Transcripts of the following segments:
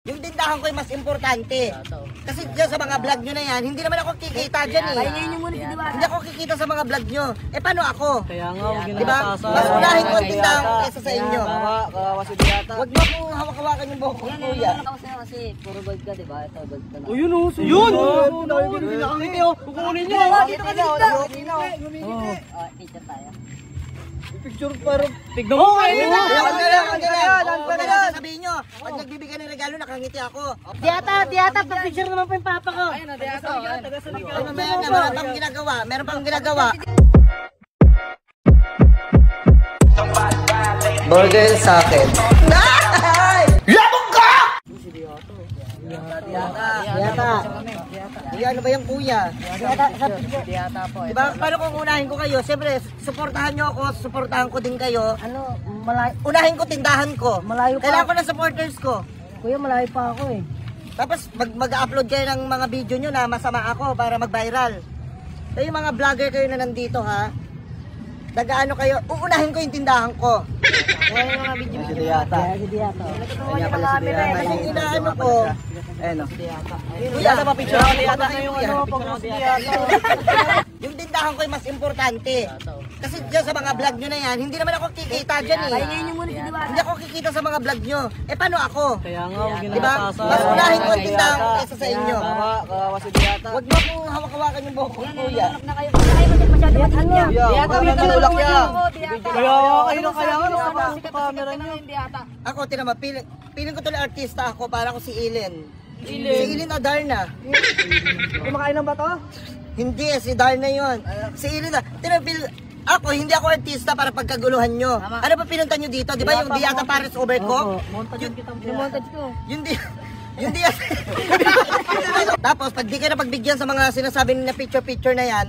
Yung tindahan ko yung mas importante. Kasi dyan sa mga vlog nyo na yan, hindi naman ako kikita dyan eh. Hindi ako kikita sa mga vlog nyo. Eh paano ako? Kaya nga, huwag diba? Mas unahin ko ang tindahan ko kaysa sa inyo. Kawawa si Diwata. Huwag mo kong hawak-hawakan yung buhok ko, kuya. Kasi puro gold ka, diba? Ito, gold ka na. O yun o! Yun! Nakangiti o! Kukunin niyo! Dito ka dito! Picture tayo. Picture pero tignan mo kayo na! Huwag na lang sabihin nyo. Pag nagbibigay ng regalo, nakangiti ako. Diata, pa-picture naman pa yung papa ko. Ayun na, Diata. Ano ba yan? Meron pang ginagawa. Meron pang ginagawa. Burger sa akin. Labog ka! Diata. Ano ba yung kuya? Diata po. Diba? Paano kung unahin ko kayo? Siyempre, suportahan nyo ako, suportahan ko din kayo. Ano, malayo. Unahin ko tindahan ko. Malayo pa. Kailangan ko ng supporters ko. Kuya, malayo pa ako eh. Tapos mag-upload kayo ng mga video nyo na masama ako para mag-viral. So yung mga vlogger kayo na nandito ha, nagaano kayo, uunahin ko yung tindahan ko. Kaya yung mga video Si Diata. Si Diata. Kanya pala si Diata. Kasi inaano ko, Ayun o. kuya, Pa-picture ako Diata na yung ano. Pag si Diata. yung tindahan ko yung mas importante. Kasi dyan sa mga vlog nyo na yan, hindi naman ako kikita dyan eh. Hindi ako kikita sa mga vlog nyo. Eh paano ako? Kaya nga, huwag yun Diba? Mas unahin ko ang tindahan ko kaysa sa inyo. Kawawa si Diata. Huwag mo kong hawak-hawakan yung buhok ko, kuya. Diata, may tulak niya. Kaya kayo na kaya nga, nakapasok sa camera niyo. Ako, tinama, piling ko tuloy artista ako para ko si Ilin. Si Ilin o Darna. Kumakain ng bato? Hindi, si Darna yun. Si Ilin na. Ako, hindi ako artista para pagkaguluhan nyo. Ano ba pinunta nyo dito? Di ba yung Diata Paris over ko? Montage ko. Yung di Tapos, pag di kayo na pagbigyan sa mga sinasabi na picture na yan,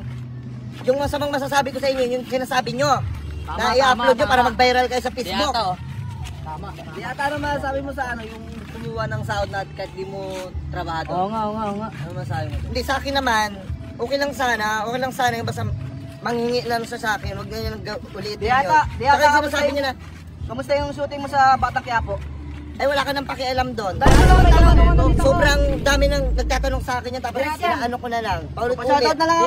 yung masamang masasabi ko sa inyo, yung sinasabi nyo, na i-upload nyo para mag-viral kayo sa Facebook. Diata, ano masasabi mo sa ano, yung kumuha ng sahod na kahit di mo trabahado? Oo nga. Ano masasabi mo? Hindi, sa akin naman, okay lang sana yung basta manghingi lang siya sa akin, huwag na niya ulitin yun. Saka sinasabi niya na, kamusta yung shooting mo sa Batang Quiapo? ay wala ka nang pakialam doon. Sobrang dami nang nagtatanong sa akin yan, tapos ano ko na lang, paulit-ulit. na lang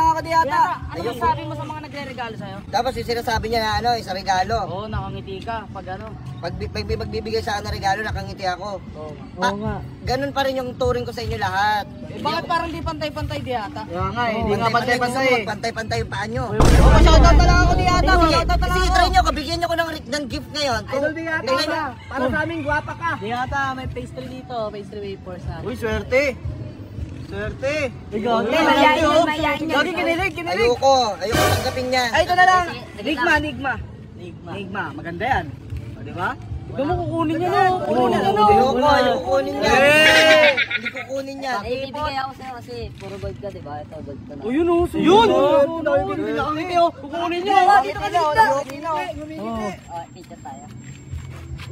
ako, Diata. Ano sabi mo sa mga nagre-regalo sa'yo? Tapos yung sinasabi niya na ano, isang regalo. Oo, nakangiti ka pag ano. Pag magbibigay sa akin ng regalo, nakangiti ako. Oo nga. Ganun pa rin yung turing ko sa inyo lahat. Bakit parang di pantay-pantay Diata? Kaya nga hindi nga pantay-pantay. Pantay-pantay yung paa nyo. Shoutout na lang ako, Diata. Sige, try nyo, bigyan nyo ko ng gift ngayon. Idol Diata. Tingnan nyo. Para sa amin, guwapa ka. Diata, may pastry dito. Pastry wafers na. Uy, swerte. Ikaw, Gagi, kinilig. Ayoko tanggapin yan. Ay, ito na lang. Nigma. Maganda yan. O, diba? Ito mo kukunin niya, no? Ayoko kukunin yan. Hindi kukunin yan. Ay, bibigay ako sa'yo kasi puro gold ka, diba? Ito, gold ka na. O, yun o. Yun! Nakangiti o. Kukunin niya. Dito ka dito! Picture tayo.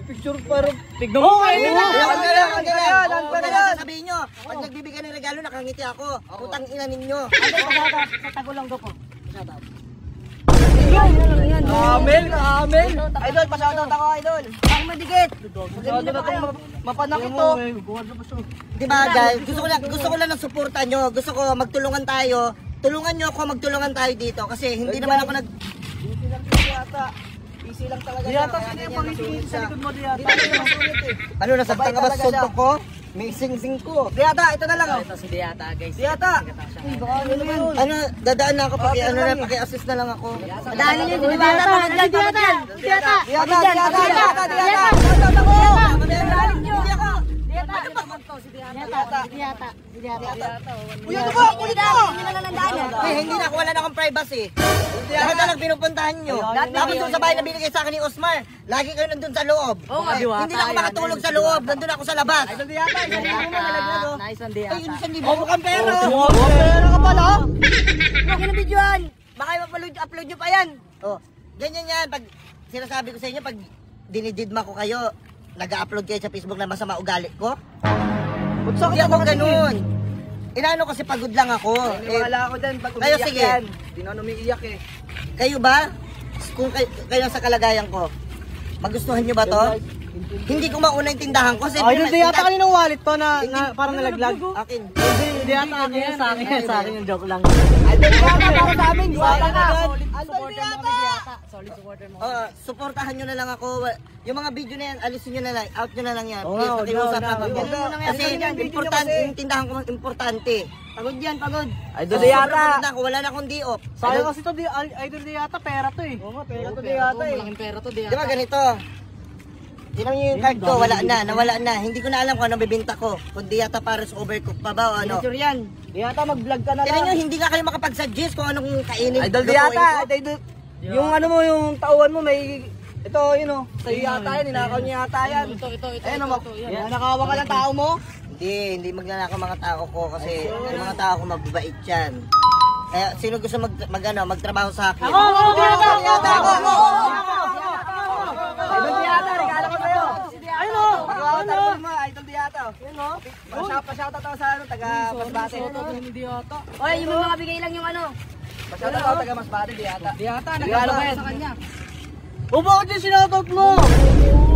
Picture pero tignan mo kayo na! Huwag na lang sabihin nyo. Pag nagbibigay ng regalo, nakangiti ako. Putang ina ninyo. Sa tagulong ko po. Kamel! Idol, pa-shoutout ako, idol! Ang madikit! Masyado na itong mapanak ito. Diba guys, gusto ko lang ng suporta nyo. Gusto ko magtulungan tayo. Tulungan nyo ako, magtulungan tayo dito. Kasi hindi naman ako Easy lang talaga. Diata, sino yung pangisikin sa likod mo, Diata? Ano, nasaktan ka ba sa suntok ko? May sing-sing ko. Diata, ito na lang oh. Ito si Diata, guys. Diata! Ano, dadaan na ako, paki-assist na lang ako. Dali niyo, di ba? Diata! Uy, ano ba? Kulit mo! Hindi na ako, wala na akong privacy. Lahat na lang pinupuntahan nyo. Tapos doon sa bahay na binigay sa akin ni Osmar, lagi kayo nandun sa loob. Hindi na ako makatulog sa loob, nandun ako sa labas. Nice one, Diata. Ay, yun sa libo. Mukhang pera. Pera ka pala? Huwag na videoan! Baka upload nyo pa yan. Oh, ganyan yan. Pag sinasabi ko sa inyo, pag dinididma ko kayo, nag-upload kayo sa Facebook na masama ugali ko. Hindi ako ganun. Inaano kasi pagod lang ako. Wala ako dyan, pag Kayo umiiyak sige. yan. Di na umiiyak eh. Kayo ba? Kung kayo sa kalagayan ko, magustuhan nyo ba to? Hindi ko mauna yung tindahan ko. Idol di yata kaninang wallet to na parang nalaglag. Akin. Hindi yata ano yan sa akin. Sa akin yung joke lang. Idol di yata para sa amin. Diwata na. Idol di yata. Solid supporter mo. Suportahan nyo na lang ako. Yung mga video na yan, alisin nyo na lang. Out nyo na lang yan. Oo, Please, oo, pakiusap oo, na oo. kami. Kasi importante, yung tindahan ko importante. Pagod yan, pagod. Idol di yata. Wala na akong di-off. Sayang kasi to, idol di yata, pera to eh. Oo nga, pera to di yata eh. Malaking pera to, di Di ba ganito? Tinan nyo yung card ko, nawala na. Hindi ko na alam kung ano bibinta ko. Kung di yata para sa overcook pa ba o ano. Sure yan. Di yata mag-vlog ka na Tinan nyo, lang. hindi nga kayo makapag-suggest kung anong kainin. Idol di lutuin yata. ko. Idol, yung ano mo, yung tauhan mo may... Ito, yun o. Sa'yo yata yan, ninakaw niya yata yan. Ito. Ayun o, nakawa ka ng tao mo. Hindi magnanakaw mga tao ko kasi yung mga tao ko mababait yan. Kaya sino gusto magtrabaho sa akin? Ako! Idol di yata, regalo ko sa'yo. Ayun o! Idol mo, idol di yata. Ayun o. Pa-shoutout ako sa taga Masbate. Oy, yung mga bigay lang yung ano. Pa-shoutout ako taga Masbate, di yata. Di ata, Regalo ko yan. sa kanya. O bakit yung sinoutout mo?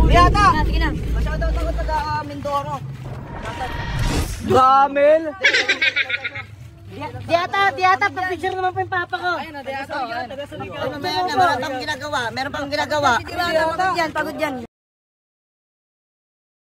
Di yata. Sige na. Pa-shoutout ako taga Mindoro. Gamel! Di ata, pag-picture naman pa yung papa ko. Ayun na, di yata. Meron pang ginagawa. Pagod yan, pagod yan.